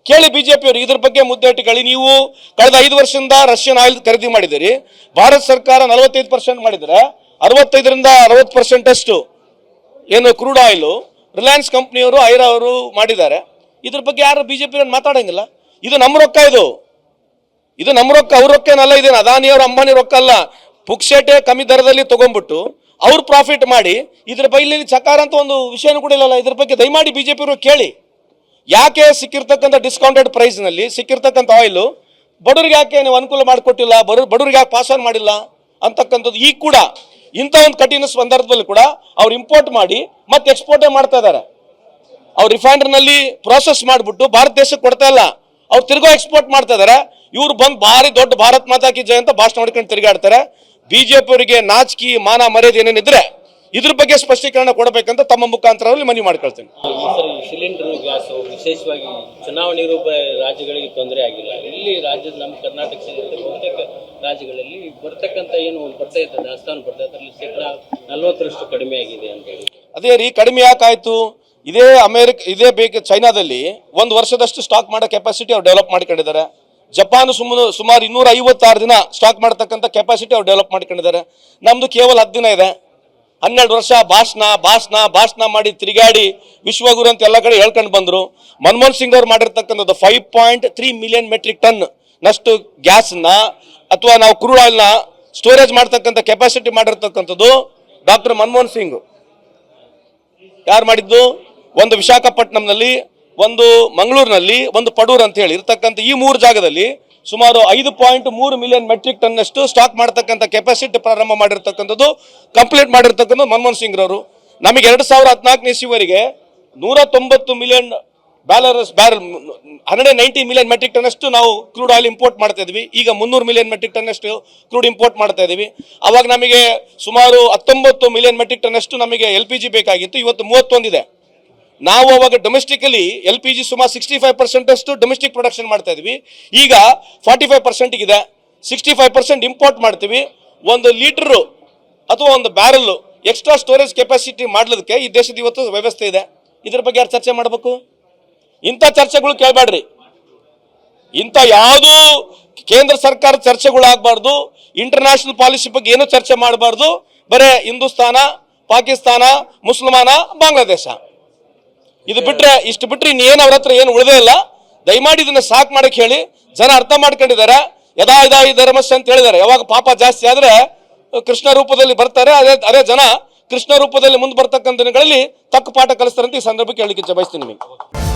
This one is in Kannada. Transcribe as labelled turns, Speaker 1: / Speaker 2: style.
Speaker 1: ಕೇಳಿ ಬಿಜೆಪಿಯವರು ಇದ್ರ ಬಗ್ಗೆ ಮುದ್ದೆ ಇಟ್ಟುಕೊಳ್ಳಿ. ನೀವು ಕಳೆದ 5 ವರ್ಷದಿಂದ ರಷ್ಯನ್ ಆಯಿಲ್ ಖರೀದಿ ಮಾಡಿದಿರಿ. ಭಾರತ ಸರ್ಕಾರ 45% ಮಾಡಿದ್ರೆ 65ರಿಂದ 60% ಅಷ್ಟು ಏನು ಕ್ರೂಡ್ ಆಯಿಲ್ ರಿಲಯನ್ಸ್ ಕಂಪ್ನಿಯವರು ಐರಾ ಅವರು ಮಾಡಿದ್ದಾರೆ. ಇದ್ರ ಬಗ್ಗೆ ಯಾರು ಬಿಜೆಪಿ ಮಾತಾಡಂಗಿಲ್ಲ. ಇದು ನಮ್ಮ ರೊಕ್ಕ, ಇದು ನಮ್ಮ ರೊಕ್ಕ, ಅವ್ರ ರೊಕ್ಕ ಏನಲ್ಲ. ಇದೇನು ಅದಾನಿಯವರು ಅಂಬಾನಿ ರೊಕ್ಕ ಅಲ್ಲ. ಪುಕ್ಸೇಟೆ ಕಮ್ಮಿ ದರದಲ್ಲಿ ತಗೊಂಡ್ಬಿಟ್ಟು ಅವ್ರು ಪ್ರಾಫಿಟ್ ಮಾಡಿ ಇದ್ರ ಬಗ್ಗೆ ಚಕಾರ ಅಂತ ಒಂದು ವಿಷಯನೂ ಕೂಡ ಇಲ್ಲಲ್ಲ. ಇದ್ರ ಬಗ್ಗೆ ದಯಮಾಡಿ ಬಿಜೆಪಿಯವರು ಕೇಳಿ. ಯಾಕೆ ಸಿಕ್ಕಿರ್ತಕ್ಕಂಥ ಡಿಸ್ಕೌಂಟೆಡ್ ಪ್ರೈಸ್ನಲ್ಲಿ ಸಿಕ್ಕಿರ್ತಕ್ಕಂಥ ಆಯಿಲು ಬಡವರಿಗೆ ಯಾಕೆ ನೀವು ಅನುಕೂಲ ಮಾಡಿಕೊಟ್ಟಿಲ್ಲ, ಬಡವರಿಗೆ ಯಾಕೆ ಪಾಸ್ ಆನ್ ಮಾಡಿಲ್ಲ ಅಂತಕ್ಕಂಥದ್ದು ಈಗ ಕೂಡ ಇಂಥ ಒಂದು ಕಠಿಣ ಸಂದರ್ಭದಲ್ಲಿ ಕೂಡ ಅವ್ರು ಇಂಪೋರ್ಟ್ ಮಾಡಿ ಮತ್ತೆ ಎಕ್ಸ್ಪೋರ್ಟೇ ಮಾಡ್ತಾ ಇದ್ದಾರೆ. ಅವ್ರು ರಿಫೈನರಿನಲ್ಲಿ ಪ್ರಾಸೆಸ್ ಮಾಡಿಬಿಟ್ಟು ಭಾರತ ದೇಶಕ್ಕೆ ಕೊಡ್ತಾ ಇಲ್ಲ, ಅವ್ರು ತಿರ್ಗೋ ಎಕ್ಸ್ಪೋರ್ಟ್ ಮಾಡ್ತಾ ಇದ್ದಾರೆ. ಇವ್ರು ಬಂದು ಭಾರಿ ದೊಡ್ಡ ಭಾರತ್ ಮಾತಾ ಕಿ ಜಯ ಅಂತ ಭಾಷಣ ಮಾಡ್ಕೊಂಡು ತಿರುಗಾಡ್ತಾರೆ. ಬಿಜೆಪಿ ಅವರಿಗೆ ನಾಚಿಕೆ ಮಾನ ಮರ್ಯಾದೆ ಏನೇನಿದ್ರೆ ಇದ್ರ ಬಗ್ಗೆ ಸ್ಪಷ್ಟೀಕರಣ ಕೊಡಬೇಕಂತ ತಮ್ಮ ಮುಖಾಂತರದಲ್ಲಿ ಮನವಿ ಮಾಡ್ಕೊಳ್ತೇನೆ.
Speaker 2: ಸಿಲಿಂಡರ್ ಗ್ಯಾಸ್ ವಿಶೇಷವಾಗಿ ಚುನಾವಣೆ ರೂಪ ರಾಜ್ಯಗಳಿಗೆ ತೊಂದರೆ ಆಗಿಲ್ಲ. ಇಲ್ಲಿ ರಾಜ್ಯದ ನಮ್ಮ ಕರ್ನಾಟಕ ಸೇರಿದಂತೆ ಬಹುತೇಕ ರಾಜ್ಯಗಳಲ್ಲಿ ಬರ್ತಕ್ಕಂಥ ಏನು ಬರ್ತಾ ಇರ್ತದೆ ದಾಸ್ತಾನು ಬರ್ತಾ ಇರ್ತದೆ ಅದರಲ್ಲಿ ಶೇಕಡಾ 40ರಷ್ಟು ಕಡಿಮೆ ಆಗಿದೆ ಅಂತ ಹೇಳಿ.
Speaker 1: ಅದೇ ರೀ, ಕಡಿಮೆ ಯಾಕಾಯ್ತು? ಇದೇ ಬೇಕು ಚೈನಾದಲ್ಲಿ 1 ವರ್ಷದಷ್ಟು ಸ್ಟಾಕ್ ಮಾಡೋ ಕೆಪಾಸಿಟಿ ಅವ್ರು ಡೆವಲಪ್ ಮಾಡ್ಕೊಂಡಿದ್ದಾರೆ. ಜಪಾನ್ ಸುಮಾರು 256 ದಿನ ಸ್ಟಾಕ್ ಮಾಡತಕ್ಕಂಥ ಕೆಪಾಸಿಟಿ ಅವ್ರು ಡೆವಲಪ್ ಮಾಡ್ಕೊಂಡಿದ್ದಾರೆ. ನಮ್ದು ಕೇವಲ 10 ದಿನ ಇದೆ. 12 ವರ್ಷ ಭಾಷಣ ಮಾಡಿ ತಿರುಗಾಡಿ ವಿಶ್ವಗುರು ಅಂತ ಎಲ್ಲ ಕಡೆ ಹೇಳ್ಕೊಂಡು ಬಂದರು. ಮನಮೋಹನ್ ಸಿಂಗ್ ಅವ್ರು ಮಾಡಿರ್ತಕ್ಕಂಥದ್ದು 5.3 ಮಿಲಿಯನ್ ಮೆಟ್ರಿಕ್ ಟನ್ ನಷ್ಟು ಗ್ಯಾಸ್ನ ಅಥವಾ ನಾವು ಕ್ರೂಡ್ ಆಯಿಲ್ನ ಸ್ಟೋರೇಜ್ ಮಾಡ್ತಕ್ಕಂಥ ಕೆಪಾಸಿಟಿ ಮಾಡಿರ್ತಕ್ಕಂಥದ್ದು ಡಾಕ್ಟರ್ ಮನಮೋಹನ್ ಸಿಂಗ್. ಯಾರು ಮಾಡಿದ್ದು? ಒಂದು ವಿಶಾಖಪಟ್ಟಣಂನಲ್ಲಿ, ಒಂದು ಮಂಗಳೂರಿನಲ್ಲಿ, ಒಂದು ಪಡೂರ್ ಅಂತ ಹೇಳಿ ಇರ್ತಕ್ಕಂಥ ಈ 3 ಜಾಗದಲ್ಲಿ ಸುಮಾರು 5.3 ಮಿಲಿಯನ್ ಮೆಟ್ರಿಕ್ ಟನ್ ಅಷ್ಟು ಸ್ಟಾಕ್ ಮಾಡತಕ್ಕಂಥ ಕೆಪಾಸಿಟಿ ಪ್ರಾರಂಭ ಮಾಡಿರ್ತಕ್ಕಂಥದ್ದು, ಕಂಪ್ಲೀಟ್ ಮಾಡಿರ್ತಕ್ಕಂಥದ್ದು ಮನಮೋಹನ್ ಸಿಂಗ್ ರವರು. ನಮಗೆ 2014 ಇಸ್ವಿವರೆಗೆ 190 million barrel 190 million metric ton ಅಷ್ಟು ನಾವು ಕ್ರೂಡ್ ಆಯಿಲ್ ಇಂಪೋರ್ಟ್ ಮಾಡ್ತಾ ಇದ್ವಿ. ಈಗ 300 ಮಿಲಿಯನ್ ಮೆಟ್ರಿಕ್ ಟನ್ ಅಷ್ಟು ಕ್ರೂಡ್ ಇಂಪೋರ್ಟ್ ಮಾಡ್ತಾ ಇದೀವಿ. ಅವಾಗ ನಮಗೆ ಸುಮಾರು 19 ಮಿಲಿಯನ್ ಮೆಟ್ರಿಕ್ ಟನ್ ಅಷ್ಟು ನಮಗೆ LPG ಬೇಕಾಗಿತ್ತು. ಇವತ್ತು 31 ಇದೆ. ನಾವು ಅವಾಗ ಡೊಮೆಸ್ಟಿಕಲಿ LPG ಸುಮಾರು 65% ಅಷ್ಟು ಡೊಮೆಸ್ಟಿಕ್ ಪ್ರೊಡಕ್ಷನ್ ಮಾಡ್ತಾ ಇದ್ವಿ. ಈಗ 45% ಇದೆ. 65% ಇಂಪೋರ್ಟ್ ಮಾಡ್ತೀವಿ. 1 ಲೀಟರ್ ಅಥವಾ 1 ಬ್ಯಾರಲ್ ಎಕ್ಸ್ಟ್ರಾ ಸ್ಟೋರೇಜ್ ಕೆಪಾಸಿಟಿ ಮಾಡ್ಲಿಕ್ಕೆ ಈ ದೇಶದ ಇವತ್ತು ವ್ಯವಸ್ಥೆ ಇದೆ. ಇದ್ರ ಬಗ್ಗೆ ಯಾರು ಚರ್ಚೆ ಮಾಡಬೇಕು? ಇಂಥ ಚರ್ಚೆಗಳು ಕೇಳಬೇಡ್ರಿ. ಇಂಥ ಯಾವುದೂ ಕೇಂದ್ರ ಸರ್ಕಾರ ಚರ್ಚೆಗಳು ಆಗಬಾರ್ದು. ಇಂಟರ್ನ್ಯಾಷನಲ್ ಪಾಲಿಸಿ ಬಗ್ಗೆ ಏನು ಚರ್ಚೆ ಮಾಡಬಾರ್ದು. ಬರೇ ಹಿಂದೂಸ್ತಾನ, ಪಾಕಿಸ್ತಾನ, ಮುಸಲ್ಮಾನ, ಬಾಂಗ್ಲಾದೇಶ ಇಷ್ಟು ಬಿಟ್ರೆ ಇನ್ನೇನು ಅವ್ರ ಹತ್ರ ಏನು ಉಳಿದೇ ಇಲ್ಲ. ದಯಮಾಡಿ ಇದನ್ನ ಸಾಕು ಮಾಡಕ್ಕೆ ಹೇಳಿ. ಜನ ಅರ್ಥ ಮಾಡ್ಕೊಂಡಿದ್ದಾರೆ. ಯದಾ ಈ ಧರ್ಮಸ್ಯ ಅಂತ ಹೇಳಿದ್ದಾರೆ. ಯಾವಾಗ ಪಾಪ ಜಾಸ್ತಿ ಆದ್ರೆ ಕೃಷ್ಣ ರೂಪದಲ್ಲಿ ಬರ್ತಾರೆ. ಅದೇ ಜನ ಕೃಷ್ಣ ರೂಪದಲ್ಲಿ ಮುಂದೆ ಬರ್ತಕ್ಕಂಥ ದಿನಗಳಲ್ಲಿ ತಕ್ಕ ಪಾಠ ಕಲಿಸ್ತಾರೆ ಅಂತ ಈ ಸಂದರ್ಭಕ್ಕೆ ಹೇಳಲಿಕ್ಕೆ ಬಯಸ್ತೀನಿ ನಿಮಗೆ.